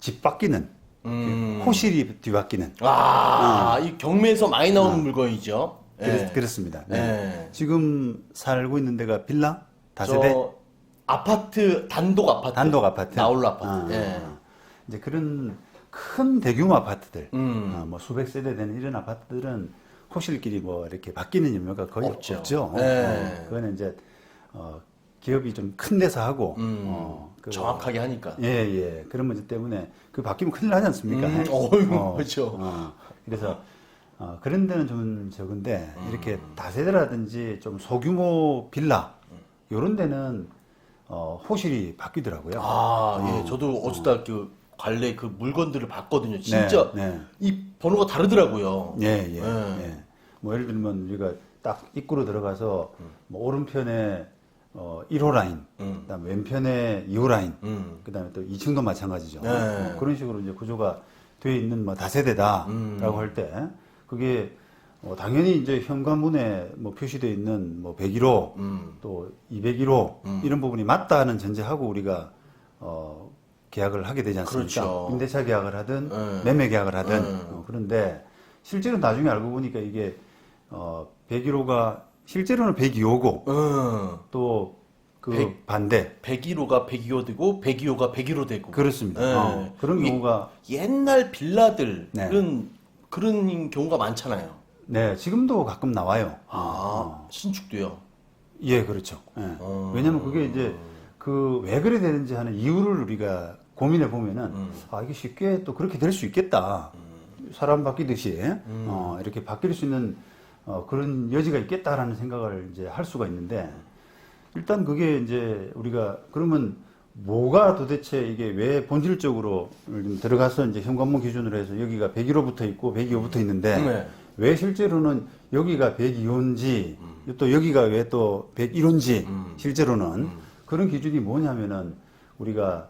집 바뀌는 호실이 뒤바뀌는. 이 경매에서 많이 나오는 물건이죠. 예. 그렇습니다. 네. 예. 지금 살고 있는 데가 빌라? 다세대? 저 아파트, 단독 아파트. 단독 아파트? 나홀로 아파트. 예. 이제 그런 큰 대규모 아파트들, 음. 뭐 수백 세대 되는 이런 아파트들은 호실끼리 뭐 이렇게 바뀌는 염려가 거의 없죠. 예. 그거는 이제, 기업이 좀 큰 데서 하고, 정확하게 하니까. 예. 그런 문제 때문에 그 바뀌면 큰일 나지 않습니까? 어이구, 그렇죠. 그래서, 그런 데는 좀 적은데, 이렇게 다세대라든지 좀 소규모 빌라, 요런 데는, 호실이 바뀌더라고요. 예. 저도 어쩌다 그 관례 그 물건들을 봤거든요. 진짜 네. 이 번호가 다르더라고요. 예. 뭐 예를 들면 우리가 딱 입구로 들어가서 뭐 오른편에 1호 라인, 그다음 왼편에 2호 라인, 그다음에 또 2층도 마찬가지죠. 네. 그런 식으로 이제 구조가 되어 있는 뭐 다세대다라고 할 때 그게 당연히 이제 현관문에 뭐 표시되어 있는 뭐 101호 또 201호 이런 부분이 맞다는 전제하고 우리가 계약을 하게 되지 않습니까? 그렇죠. 임대차 계약을 하든 매매 계약을 하든 그런데 실제로 나중에 알고 보니까 이게 101호가 실제로는 102호고 또 그 반대 101호가 102호 되고 102호가 101호 되고. 그렇습니다. 예. 그런 이게 경우가 옛날 빌라들은 네. 그런 경우가 많잖아요. 네 지금도 가끔 나와요. 신축도요. 예, 그렇죠. 예. 왜냐면 그게 이제 그 왜 그래 되는지 하는 이유를 우리가 고민해 보면은 이게 쉽게 또 그렇게 될 수 있겠다. 사람 바뀌듯이 이렇게 바뀔 수 있는 그런 여지가 있겠다라는 생각을 이제 할 수가 있는데 일단 그게 이제 우리가 그러면 뭐가 도대체 이게 왜 본질적으로 들어가서 이제 현관문 기준으로 해서 여기가 101호 붙어 있고 102호 붙어 있는데 네. 왜 실제로는 여기가 102호인지 또 여기가 왜 또 101호인지 실제로는 그런 기준이 뭐냐면은 우리가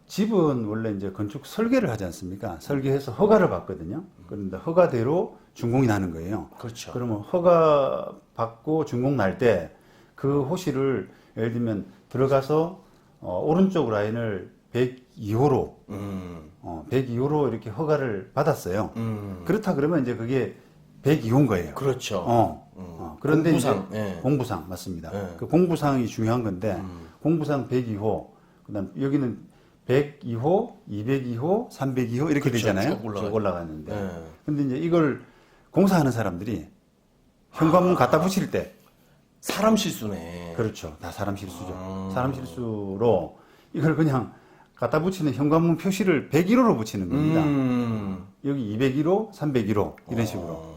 집은 원래 이제 건축 설계를 하지 않습니까? 설계해서 허가를 받거든요. 그런데 허가대로 준공이 나는 거예요. 그렇죠. 그러면 허가 받고 준공 날 때 그 호실을 예를 들면 들어가서 오른쪽 라인을 102호로 102호로 이렇게 허가를 받았어요. 그렇다 그러면 이제 그게 102호인 거예요. 그렇죠. 그런데 공부상, 이제 예. 공부상 맞습니다. 예. 그 공부상이 중요한 건데 공부상 102호, 그다음 여기는 102호, 202호, 302호 이렇게 그렇죠. 되잖아요. 쭉 올라가는데. 예. 근데 이제 이걸 공사하는 사람들이 현관문 갖다 붙일 때 사람 실수네. 그렇죠. 다 사람 실수죠. 사람 실수로 이걸 그냥 갖다 붙이는 현관문 표시를 101호로 붙이는 겁니다. 여기 201호, 301호 이런 식으로.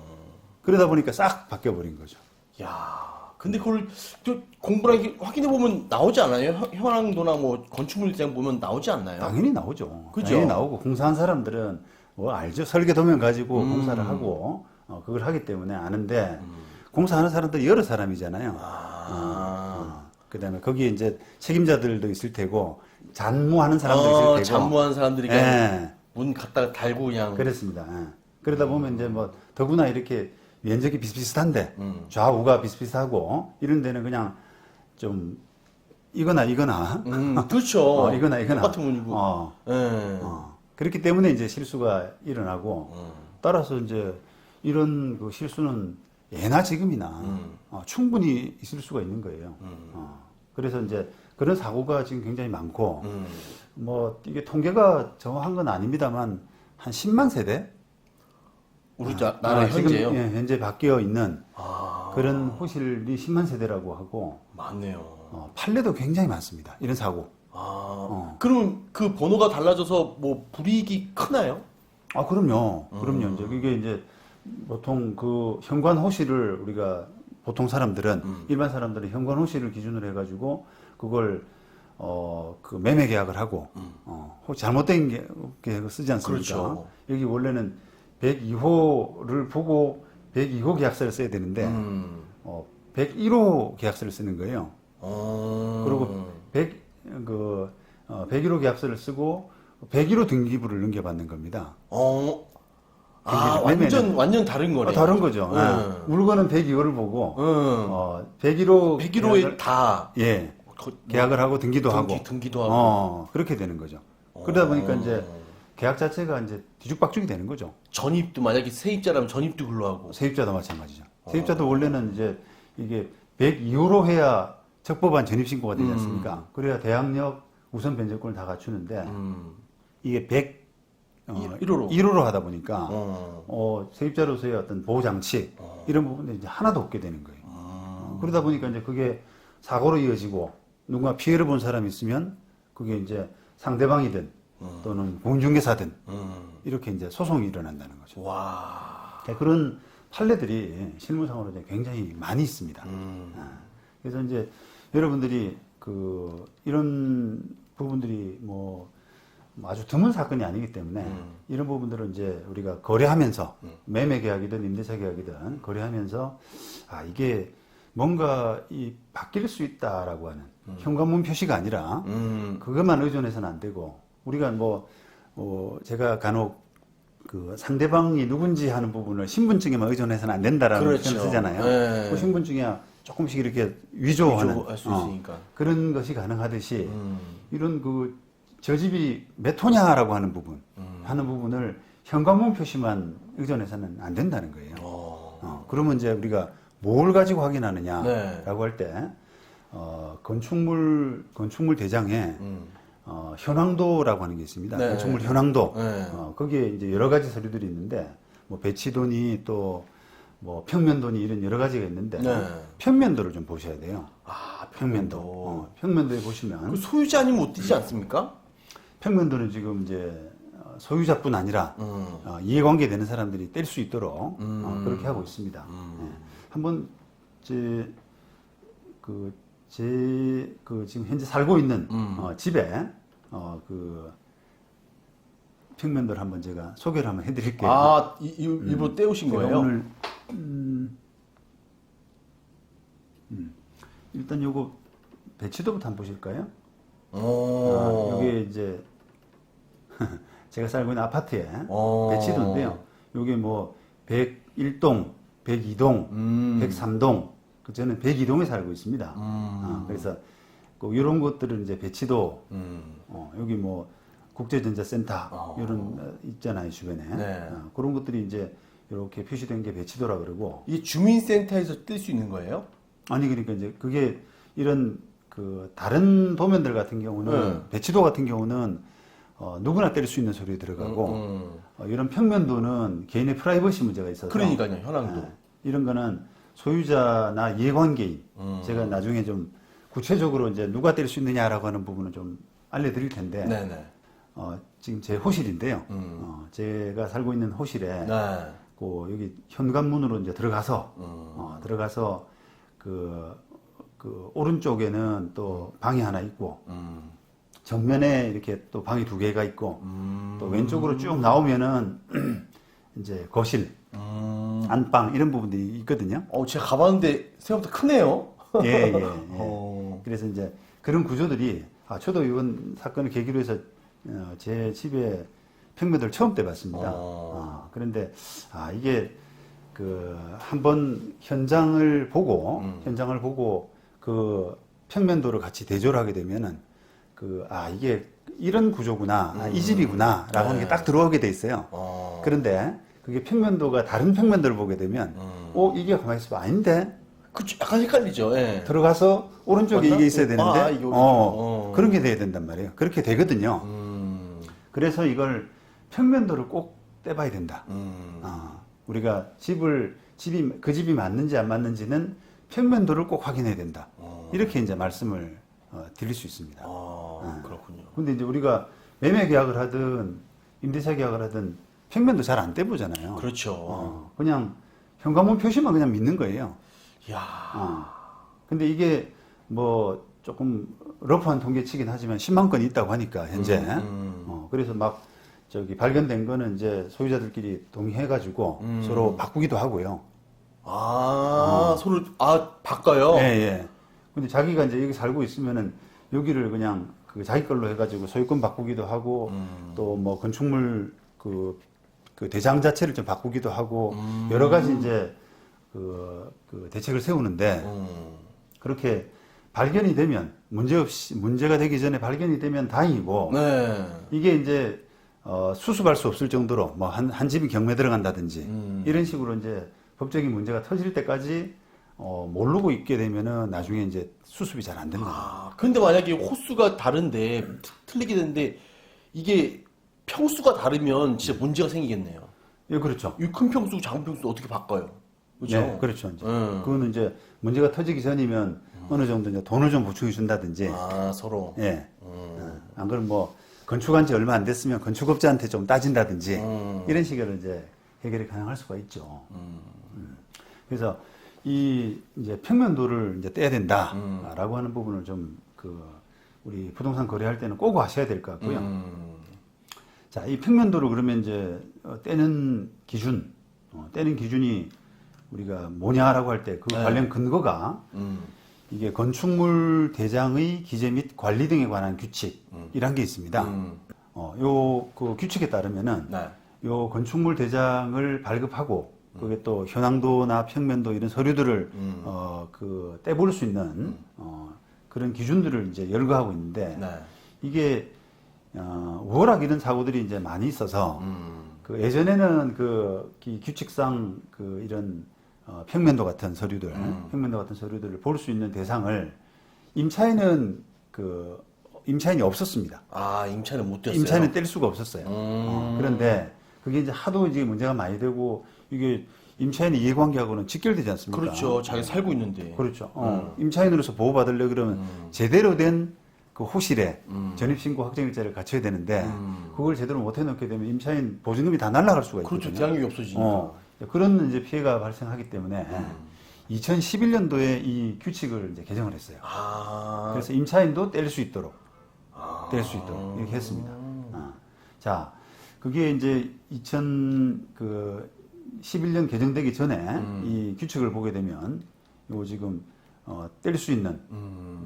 그러다 보니까 싹 바뀌어버린 거죠. 야, 근데 그걸 또 공부랑 확인해 보면 나오지 않아요? 현황도나 뭐 건축물장 보면 나오지 않나요? 당연히 나오죠. 그죠? 당연히 나오고 공사한 사람들은 뭐 알죠. 설계 도면 가지고 공사를 하고 그걸 하기 때문에 아는데 공사하는 사람들이 여러 사람이잖아요. 그다음에 거기에 이제 책임자들도 있을 테고 잔무하는 사람도 있을 테고. 잔무하는 사람들이 그냥 예. 문 갖다가 달고 그냥. 그렇습니다. 예. 그러다 보면 이제 뭐 더구나 이렇게 면적이 비슷비슷한데 좌우가 비슷비슷하고 이런 데는 그냥 좀 이거나 그렇죠. 이거나 똑같은 문이고. 예. 그렇기 때문에 이제 실수가 일어나고 따라서 이제 이런 그 실수는 예나 지금이나 충분히 있을 수가 있는 거예요. 그래서 이제 그런 사고가 지금 굉장히 많고 뭐 이게 통계가 정확한 건 아닙니다만 한 10만 세대 우리 나라 현재요? 지금 현재 바뀌어 있는 그런 호실이 10만 세대라고 하고 많네요. 판례도 굉장히 많습니다. 이런 사고. 그러면 그 번호가 달라져서 뭐 불이익이 크나요? 그럼요. 이제 이게 이제 보통 그 현관 호실을 우리가 보통 사람들은 일반 사람들은 현관 호실을 기준으로 해가지고 그걸 그 매매 계약을 하고 잘못된 계약을 쓰지 않습니까? 그렇죠. 여기 원래는 102호를 보고 102호 계약서를 써야 되는데 101호 계약서를 쓰는 거예요. 그리고 101호 계약서를 쓰고 101호 등기부를 넘겨받는 겁니다. 완전 다른 거네. 다른 거죠. 물건은 102호를 보고 101호에 다 계약을 하고 등기도 하고 등기도 하고 그렇게 되는 거죠. 그러다 보니까 이제 계약 자체가 이제 뒤죽박죽이 되는 거죠. 전입도 만약에 세입자라면 전입도 글로 하고. 세입자도 마찬가지죠. 세입자도 원래는 이제 이게 102호로 해야 적법한 전입신고가 되지 않습니까? 그래야 대항력 우선 변제권을 다 갖추는데 이게 1호로. 1호로 하다 보니까 세입자로서의 어떤 보호장치 이런 부분들이 이제 하나도 없게 되는 거예요. 그러다 보니까 이제 그게 사고로 이어지고 누군가 피해를 본 사람이 있으면 그게 이제 상대방이든 또는 공중개사든 이렇게 이제 소송이 일어난다는 거죠. 와. 그런 판례들이 실무상으로 이제 굉장히 많이 있습니다. 그래서 이제 여러분들이 이런 부분들이 뭐 아주 드문 사건이 아니기 때문에 이런 부분들은 이제 우리가 거래하면서 매매 계약이든 임대차 계약이든 거래하면서 이게 뭔가 바뀔 수 있다라고 하는 현관문 표시가 아니라 그것만 의존해서는 안 되고 우리가 제가 간혹 상대방이 누군지 하는 부분을 신분증에만 의존해서는 안 된다라는 그렇죠. 표현을 쓰잖아요. 네. 그 신분증이야 조금씩 이렇게 위조하는 위조할 수 있으니까. 그런 것이 가능하듯이 이런 저 집이 몇 호냐라고 하는 부분을 현관문 표시만 의존해서는 안 된다는 거예요. 그러면 이제 우리가 뭘 가지고 확인하느냐라고 네. 할 때 건축물 대장에 현황도라고 하는 게 있습니다. 네. 건축물 현황도. 네. 거기에 이제 여러 가지 서류들이 있는데 뭐 배치도니 또 뭐 평면도니 이런 여러 가지가 있는데 네. 평면도를 좀 보셔야 돼요. 평면도. 평면도에 보시면 그 소유자 아니면 못 뛰지 않습니까? 평면도는 지금 이제 소유자뿐 아니라 이해관계 되는 사람들이 뗄 수 있도록 그렇게 하고 있습니다. 네. 한번 지금 현재 살고 있는 집에 평면도를 한번 제가 소개를 한번 해드릴게요. 일부러 떼우신 제가 거예요? 오늘 일단 요거 배치도부터 한번 보실까요? 요게 이제 제가 살고 있는 아파트에 배치도인데요. 요게 뭐 101동, 102동, 103동, 저는 102동에 살고 있습니다. 그래서 이런 것들은 이제 배치도, 여기 뭐 국제전자센터 이런 있잖아요 주변에. 네. 그런 것들이 이제 이렇게 표시된 게 배치도라 그러고. 이게 주민센터에서 뜰 수 있는 거예요? 아니 그러니까 이제 그게 이런 다른 도면들 같은 경우는 배치도 같은 경우는 누구나 뗄 수 있는 소리에 들어가고 이런 평면도는 개인의 프라이버시 문제가 있어서. 그러니까요, 현황도. 이런 거는 소유자나 이해관계인 제가 나중에 좀 구체적으로 이제 누가 뗄 수 있느냐라고 하는 부분을 좀 알려드릴 텐데. 네네. 지금 제 호실인데요. 제가 살고 있는 호실에 여기 현관문으로 이제 들어가서 그 오른쪽에는 또 방이 하나 있고 정면에 이렇게 또 방이 2개가 있고 또 왼쪽으로 쭉 나오면은 이제 거실, 안방 이런 부분들이 있거든요. 제가 가봤는데 생각보다 크네요. 예. 그래서 이제 그런 구조들이 저도 이번 사건을 계기로 해서 제 집에 평면도를 처음 떼봤습니다. 그런데 이게 한번 현장을 보고 그 평면도를 같이 대조를 하게 되면은 이게 이런 구조구나, 이 집이구나라고 하는 게 딱 들어오게 돼 있어요. 그런데 그게 평면도가 다른 평면도를 보게 되면 이게 가만히 있어봐 아닌데. 그쵸, 약간 헷갈리죠. 예. 들어가서 오른쪽에 맞나? 이게 있어야 되는데 이게 오른쪽. 그런 게 돼야 된단 말이에요. 그렇게 되거든요. 그래서 이걸 평면도를 꼭 떼봐야 된다. 우리가 그 집이 맞는지 안 맞는지는 평면도를 꼭 확인해야 된다. 이렇게 이제 말씀을 드릴 수 있습니다. 그렇군요. 근데 이제 우리가 매매 계약을 하든 임대차 계약을 하든 평면도 잘 안 떼보잖아요. 그렇죠. 그냥 현관문 표시만 그냥 믿는 거예요. 이야. 근데 이게 뭐 조금 러프한 통계치긴 하지만 10만 건이 있다고 하니까 현재. 그래서 막 발견된 거는 이제 소유자들끼리 동의해가지고 서로 바꾸기도 하고요. 서로 바꿔요? 예. 근데 자기가 이제 여기 살고 있으면은 여기를 그냥 자기 걸로 해가지고 소유권 바꾸기도 하고 또 뭐 건축물 그 대장 자체를 좀 바꾸기도 하고 여러 가지 이제 그 대책을 세우는데 그렇게 발견이 되면 문제가 되기 전에 발견이 되면 다행이고 네. 이게 이제 수습할 수 없을 정도로 뭐 한 집이 경매 들어간다든지 이런 식으로 이제 법적인 문제가 터질 때까지 모르고 있게 되면은 나중에 이제 수습이 잘 안 된다. 아, 근데 만약에 호수가 다른데 틀리게 되는데 이게 평수가 다르면 진짜 문제가 생기겠네요. 예, 그렇죠. 이 큰 평수, 작은 평수 어떻게 바꿔요? 그렇죠? 네, 그렇죠. 이제 그거는 이제 문제가 터지기 전이면 어느 정도 이제 돈을 좀 보충해 준다든지. 아, 서로. 예. 안 그러면 뭐 건축한 지 얼마 안 됐으면 건축업자한테 좀 따진다든지 이런 식으로 이제 해결이 가능할 수가 있죠. 그래서 이 이제 평면도를 이제 떼야 된다라고 하는 부분을 좀 우리 부동산 거래할 때는 꼭 아셔야 될 것 같고요. 자, 이 평면도를 그러면 이제 떼는 기준이 우리가 뭐냐라고 할 때 그 네. 관련 근거가 이게 건축물 대장의 기재 및 관리 등에 관한 규칙이란 게 있습니다. 그 규칙에 따르면은 네. 요 건축물 대장을 발급하고 그게 또 현황도나 평면도 이런 서류들을 떼볼 수 있는 그런 기준들을 이제 열거하고 있는데 네. 이게 우월하게 이런 사고들이 이제 많이 있어서 그 예전에는 이 규칙상 이런 평면도 같은 서류들, 평면도 같은 서류들을 볼 수 있는 대상을 임차인이 없었습니다. 아, 임차는 못 뗐어요? 임차인은 뗄 수가 없었어요. 그런데 그게 이제 하도 이제 문제가 많이 되고 이게 임차인의 이해관계하고는 직결되지 않습니까? 그렇죠. 자기 살고 있는데. 그렇죠. 임차인으로서 보호받으려고 그러면 제대로 된 그 호실에 전입신고 확정일자를 갖춰야 되는데 그걸 제대로 못 해놓게 되면 임차인 보증금이 다 날아갈 수가 있거든요. 그렇죠. 대항력이 없어지니까. 그런 이제 피해가 발생하기 때문에 2011년도에 이 규칙을 이제 개정을 했어요. 아. 그래서 임차인도 뗄 수 있도록 이렇게 했습니다. 자, 그게 이제 2011년 개정되기 전에 이 규칙을 보게 되면 요 지금 뗄 수 있는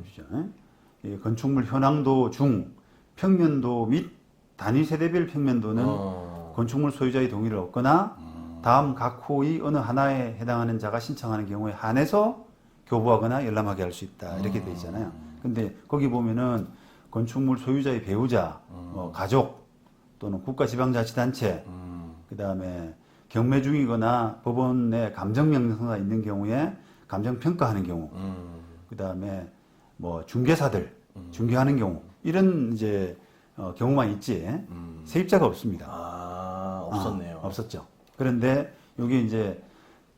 보시죠. 이 건축물 현황도 중 평면도 및 단위 세대별 평면도는 건축물 소유자의 동의를 얻거나 다음 각 호의 어느 하나에 해당하는 자가 신청하는 경우에 한해서 교부하거나 열람하게 할 수 있다 이렇게 돼 있잖아요. 근데 거기 보면은 건축물 소유자의 배우자, 가족 또는 국가지방자치단체, 그 다음에 경매 중이거나 법원에 감정명령서가 있는 경우에 감정평가하는 경우, 그 다음에 뭐 중개사들 중개하는 경우 이런 이제 경우만 있지 세입자가 없습니다. 아, 없었네요. 없었죠. 그런데 여기 이제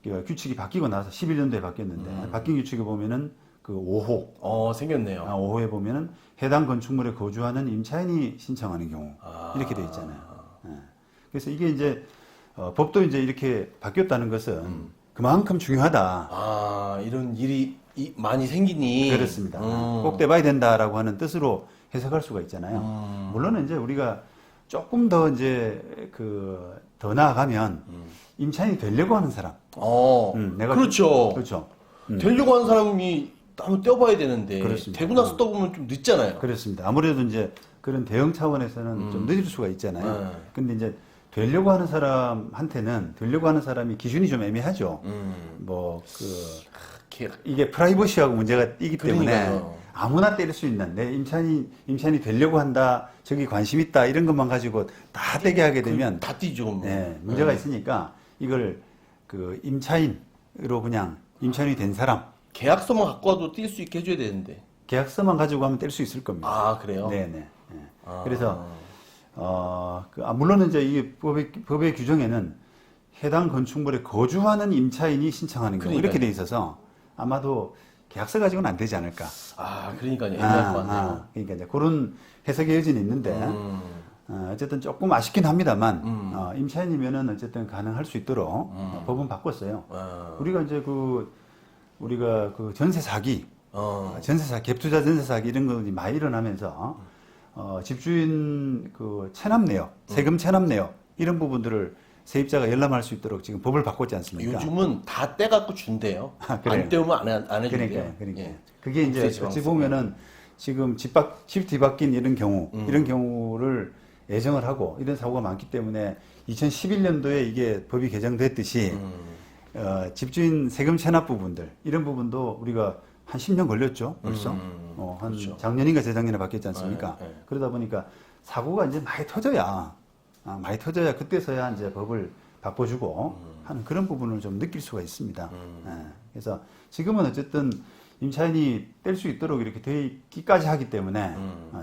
규칙이 바뀌고 나서 11년도에 바뀌었는데 바뀐 규칙에 보면은 그 5호 생겼네요. 5호에 보면은 해당 건축물에 거주하는 임차인이 신청하는 경우 이렇게 돼 있잖아요. 예. 그래서 이게 이제 법도 이제 이렇게 바뀌었다는 것은 그만큼 중요하다. 아, 이런 일이 많이 생기니. 그렇습니다. 꼭 떼봐야 된다라고 하는 뜻으로 해석할 수가 있잖아요. 물론 이제 우리가 조금 더 이제 더 나아가면 임차인이 되려고 하는 사람. 내가 그렇죠. 그렇죠. 되려고 하는 사람이 한번 떼어봐야 되는데. 그렇습니다. 되고 나서 떠보면 좀 늦잖아요. 그렇습니다. 아무래도 이제 그런 대응 차원에서는 좀 늦을 수가 있잖아요. 근데 이제 되려고 하는 사람이 기준이 좀 애매하죠. 이게 프라이버시하고 문제가 있기 때문에 그러니까요. 아무나 때릴 수 있는 내 임차인이 되려고 한다, 저기 관심 있다 이런 것만 가지고 다 떼게 하게 되면 다 뛰죠. 뭐. 네, 문제가 있으니까 이걸 임차인으로 그냥 임차인이 된 사람 계약서만 갖고 와도 뛸 수 있게 해줘야 되는데. 계약서만 가지고 하면 뗄 수 있을 겁니다. 아, 그래요? 네네. 그래서 물론 이제 이 법의 규정에는 해당 건축물에 거주하는 임차인이 신청하는 경우 이렇게 돼 있어서 아마도 계약서 가지고는 안 되지 않을까. 아, 그러니까요. 애매할 것 같네요. 그러니까 이제 그런 해석의 여지는 있는데 어쨌든 조금 아쉽긴 합니다만 임차인이면은 어쨌든 가능할 수 있도록 법은 바꿨어요. 우리가 이제 우리가 전세 사기, 갭투자 전세 사기 이런 것들이 많이 일어나면서 집주인 체납 내역, 세금 체납 내역 이런 부분들을 세입자가 열람할 수 있도록 지금 법을 바꿨지 않습니까? 요즘은 다 떼갖고 준대요. 안 떼우면 안 해준대요. 그러니까. 예. 그게 이제 어찌 보면은 지금 집 뒤바뀐 이런 경우를 예정을 하고 이런 사고가 많기 때문에 2011년도에 이게 법이 개정됐듯이 집주인 세금 체납 부분들 이런 부분도 우리가 한 10년 걸렸죠, 벌써. 한 그렇죠. 작년인가 재작년에 바뀌었지 않습니까? 네, 네. 그러다 보니까 사고가 이제 많이 터져야 그때서야 이제 법을 바꿔주고 하는 그런 부분을 좀 느낄 수가 있습니다. 예, 그래서 지금은 어쨌든 임차인이 뗄 수 있도록 이렇게 돼 있기까지 하기 때문에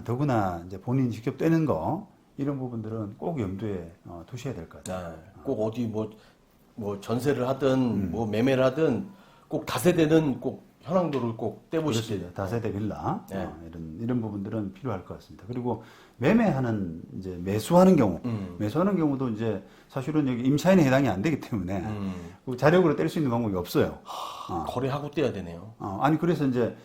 더구나 이제 본인이 직접 떼는 거 이런 부분들은 꼭 염두에 두셔야 될 것 같아요. 네. 꼭 어디 뭐 전세를 하든 뭐 매매를 하든 꼭 다세대는 꼭 현황도를 꼭 떼보시길. 그렇습니다. 다세대 빌라 네. 이런 부분들은 필요할 것 같습니다. 그리고 매매하는 이제 매수하는 경우도 이제 사실은 여기 임차인에 해당이 안 되기 때문에 그 자력으로 뗄 수 있는 방법이 없어요. 거래하고 떼야 되네요. 아니 그래서 이제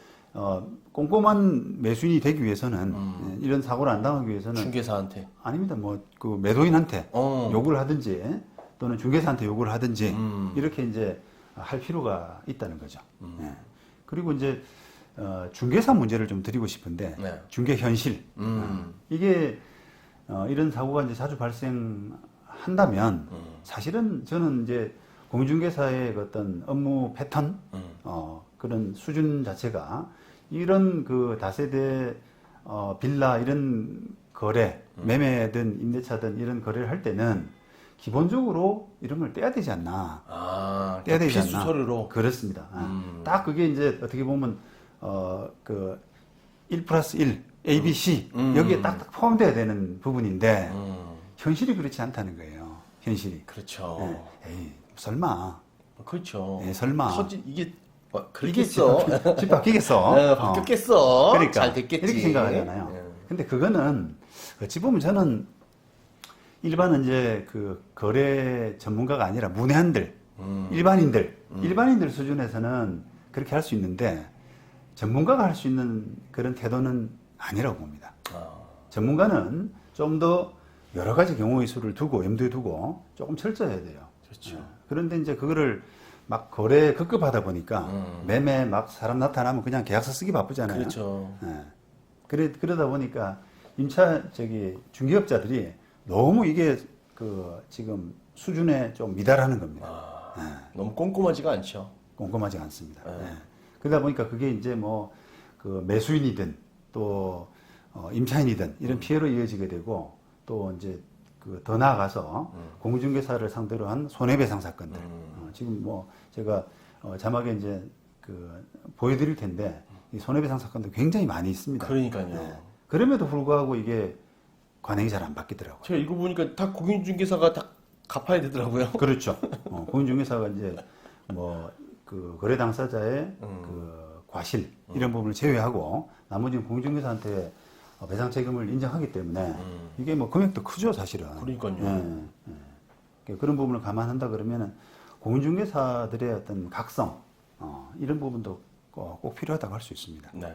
꼼꼼한 매수인이 되기 위해서는 이런 사고를 안 당하기 위해서는 중개사한테. 아닙니다. 뭐 그 매도인한테 어. 요구를 하든지 또는 중개사한테 요구를 하든지 이렇게 이제 할 필요가 있다는 거죠. 예. 그리고 이제 중개사 문제를 좀 드리고 싶은데 네. 중개 현실 이게 이런 사고가 이제 자주 발생한다면 사실은 저는 이제 공인중개사의 그 어떤 업무 패턴 그런 수준 자체가 이런 그 다세대 빌라 이런 거래 매매든 임대차든 이런 거래를 할 때는 기본적으로 이런 걸 떼야 되지 않나. 떼야 되지 필수 않나. 서류로. 그렇습니다. 딱 그게 이제 어떻게 보면 그 1+1 A, B, C 여기에 딱 포함돼야 되는 부분인데 현실이 그렇지 않다는 거예요. 현실이. 그렇죠. 예. 에이, 설마. 그렇죠. 예, 설마. 이게 뭐 이게 그렇겠어. 집 바뀌겠어. 네, 바뀌었겠어. 그러니까 잘 됐겠지. 이렇게 생각하잖아요. 네. 근데 그거는 어찌 보면 저는 일반은 이제 그 거래 전문가가 아니라 문외한들, 일반인들 수준에서는 그렇게 할 수 있는데 전문가가 할 수 있는 그런 태도는 아니라고 봅니다. 전문가는 좀 더 여러 가지 경우의 수를 두고 염두에 두고 조금 철저해야 돼요. 그렇죠. 그런데 이제 그거를 막 거래 급급하다 보니까 매매 막 사람 나타나면 그냥 계약서 쓰기 바쁘잖아요. 그렇죠. 그러다 보니까 중개업자들이 너무 이게 그 지금 수준에 좀 미달하는 겁니다. 너무 꼼꼼하지가 않죠. 꼼꼼하지 않습니다. 그러다 보니까 그게 이제 뭐 그 매수인이든 또 임차인이든 이런 피해로 이어지게 되고 또 이제 그 더 나아가서 공인중개사를 상대로 한 손해배상 사건들. 지금 뭐 제가 자막에 이제 그 보여드릴 텐데 이 손해배상 사건도 굉장히 많이 있습니다. 그러니까요. 그럼에도 불구하고 이게 관행이 잘 안 바뀌더라고요. 제가 읽어보니까 다 공인중개사가 다 갚아야 되더라고요. 그렇죠. 공인중개사가 이제 뭐 그 거래 당사자의 그 과실 이런 부분을 제외하고 나머지는 공인중개사한테 배상 책임을 인정하기 때문에 이게 뭐 금액도 크죠 사실은. 그러니까요. 그런 부분을 감안한다 그러면은 공인중개사들의 어떤 각성 이런 부분도 꼭 필요하다고 할 수 있습니다. 네.